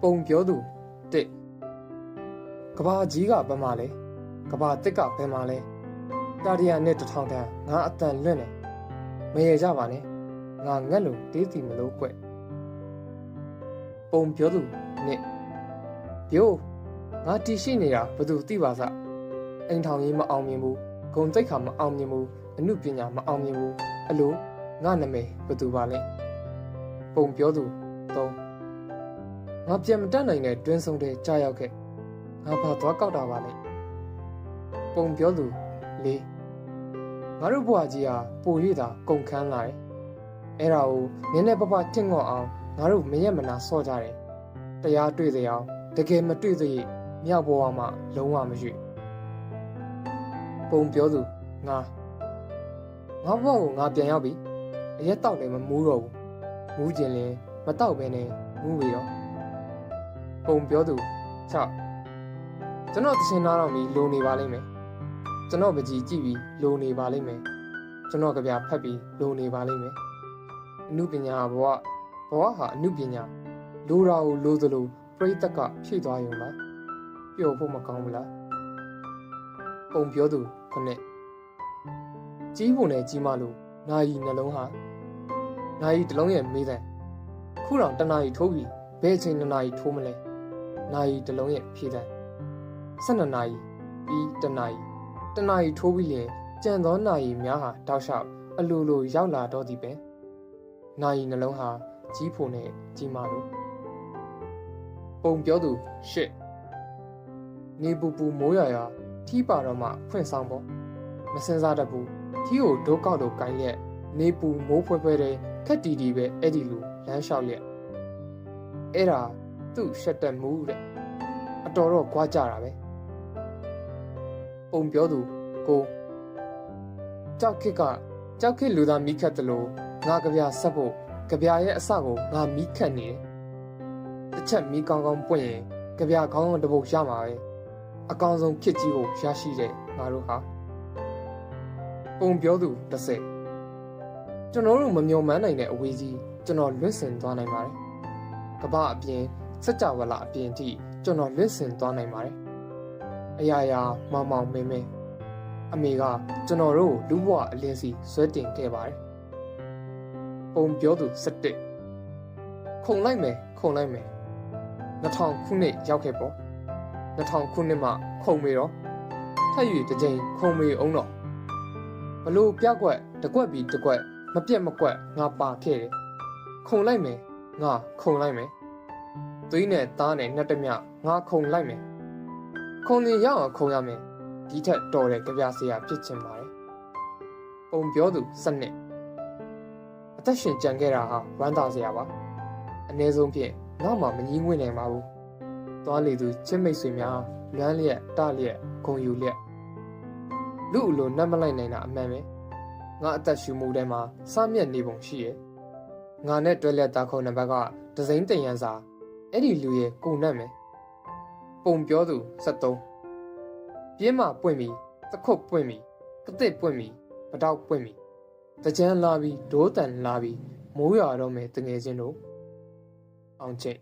ပုံပြောသူတစ်ကဘာကြီးကဘယ်မှာလဲကဘာတစ်ကဘယ်မှာလဲတာရီယာနဲ့1000တန်းငါအတန်လွင့်တယ်မရေကြပါနဲ့ငါငတ်လို့တေးတီမလို့ကွပုံပြောသူနှစ်ပြိုးငါတီရှိနေတာဘယ်သူသိပါစအိမ်ထောင်ကြီးမအောင်မြင်ဘူးဂုံတိတ်ခါမအောင်မြင်ဘူးအမှုပညာမအောင်မြင်ဘူးအလိုငါနာမည်ဘယ်သူပါလဲပုံပြောသူ3ငါပြန်မတတ်နိုင်တဲ့တွင်းဆုံးတဲ့ကြားရောက်ခဲ့ငါဘာသွားကောက်တာပါလဲပုံပြောသူ4ငါတို့ဘွားကြီးဟာပိုရည်တာကုန်ခန်းလာတယ်အဲ့ဒါကိုနည်းနည်းပပထင့်ငေါ့အောင်ငါတို့မရက်မနာဆော့ကြတယ်တရားတွေ့စေအောင်တကယ်မတွေ့သေးရင်မြောက်ဘဝမှာလုံးဝမရွေ့ပုံပြောသူငါဘဝကိုငါပြန်ရောက်ပြီအရက်တောက်လည်းမမူးတော့ဘူးမူးကျင်လည်းမတောက်ပဲနဲ့မူးပြီတော့ပုံပြောသူ6ကျွန်တော်တရှင်သားတော်မီလိုနေပါလိမ့်မယ်ကျွန်တော်ပကြီးကြည့်ပြီးလိုနေပါလိမ့်မယ်ကျွန်တော်ကြပြဖတ်ပြီးလိုနေပါလိမ့်မယ်အမှုပညာဘဝဟာအမှုပညာလိုတာကိုလိုသလိုပြိတ္တကဖြည့်သွားရုံလားပျော်ဖို့မကောင်းဘူးလားပုံပြောသူခုနှစ်ကြီးပုံနဲ့ကြီးမလို့နာယီနှလုံးဟာနာယီတစ်လုံးရဲ့မေးတယ်ခုတော့တနာယီထိုးပြီးဘယ်အချိန်နာယီထိုးမလဲနာယီတစ်လုံးရဲ့ဖြည့်တယ်12နာရီပြီးတနာယီထိုးပြီးရင်ကြံသောနာယီများဟာတောက်လျှောက်အလိုလိုရောက်လာတော့သည်ပဲနာယီနှလုံးဟာကြီးဖို့နဲ့ကြီးမလို့ပုံပြောသူရှစ်နေပူပူမိုးရွာထီးပါတော့မှဖွင့်ဆောင်ပေါ့မစင်စားတတ်ဘူးထီးကိုဒုကောက်တော့ကိုင်းရက်နေပူမိုးဖွဲဖွဲတဲ့ခက်တီတီပဲအဲ့ဒီလိုလမ်းလျှောက်ရက်အဲ့ဒါသူ့ရှက်တက်မှုတဲ့အတော်တော့ကြွားကြတာပဲပုံပြောသူကိုကြောက်ခစ်လူသားမိခတ်တယ်လို့ငါကြပြဆက်ဖို့ကြပြရဲ့အစကိုငါမိခတ်နေတယ်တစ်ချက်မိကောင်းကောင်းပွင့်ရင်ကြပြခေါင်းတပုတ်ရမှာပဲအကောင်ဆုံးခစ်ကြီးကိုရရှိတဲ့ငါတို့ဟာပုံပြောသူ30ကျွန်တော်တို့မမျှော်မှန်းနိုင်တဲ့အဝေးကြီးကျွန်တော်လွတ်ဆင်သွားနိုင်ပါတယ်ကမ္ဘာအပြင်စကြဝဠာအပြင်ထိကျွန်တော်လွတ်ဆင်သွားနိုင်ပါတယ်အရာရာမောင်မောင်မင်းမင်းအမေကကျွန်တော်တို့လူဘဝအလင်းစီဆွဲတင်ခဲ့ပါတယ်ပုံပြောသူ17ခုံလိုက်မယ်2000ခုနှစ်ရောက်ခဲ့ပေါ့2000ခုနှစ်မှခုံမေတော့ထပ်၍တစ်ကြိမ်ခုံမေအောင်တော့ဘလို့ပြက်ကွက်တကွက်ပြီးတကွက်မပြက်မကွက်ငါပါခဲ့တယ်ခုံလိုက်မယ်ငါခုံလိုက်မယ်သွေးနဲ့သားနဲ့နှက်တမြငါခုံလိုက်မယ်ခုံရင်ရအောင်ခုံရမယ်ဒီထက်တော်တဲ့ကြပြစရာဖြစ်ချင်ပါတယ်ပုံပြောသူ12အသက်ရှင်ကြံခဲ့တာဟာဝမ်းသာစရာပါအနည်းဆုံးဖြင့်ငါမှမငြင်းငွေ့နိုင်ပါဘူးသွားလေသူချစ်မိတ်ဆွေများလွမ်းလျက်တလျက်ဂုံယူလျက်လူအလိုနှက်မလိုက်နိုင်တာအမှန်ပဲငါအသက်ရှူမှုထဲမှာစမျက်နေပုံရှိရဲ့ငါနဲ့တွဲလက်သားခုံနံပါတ်ကဒဇိန်တန်ရန်စာအဲ့ဒီလူရဲ့ကိုနှက်မယ်ပုံပြောသူ73ပြင်းမပွင့်ပြီသခုတ်ပွင့်ပြီကတစ်ပွင့်ပြီပတောက်ပွင့်ပြီတကြမ်းလာပြီဒိုးတန်လာပြီမိုးရွာတော့မယ်တငယ်ချင်းတို့အောင်ချိတ်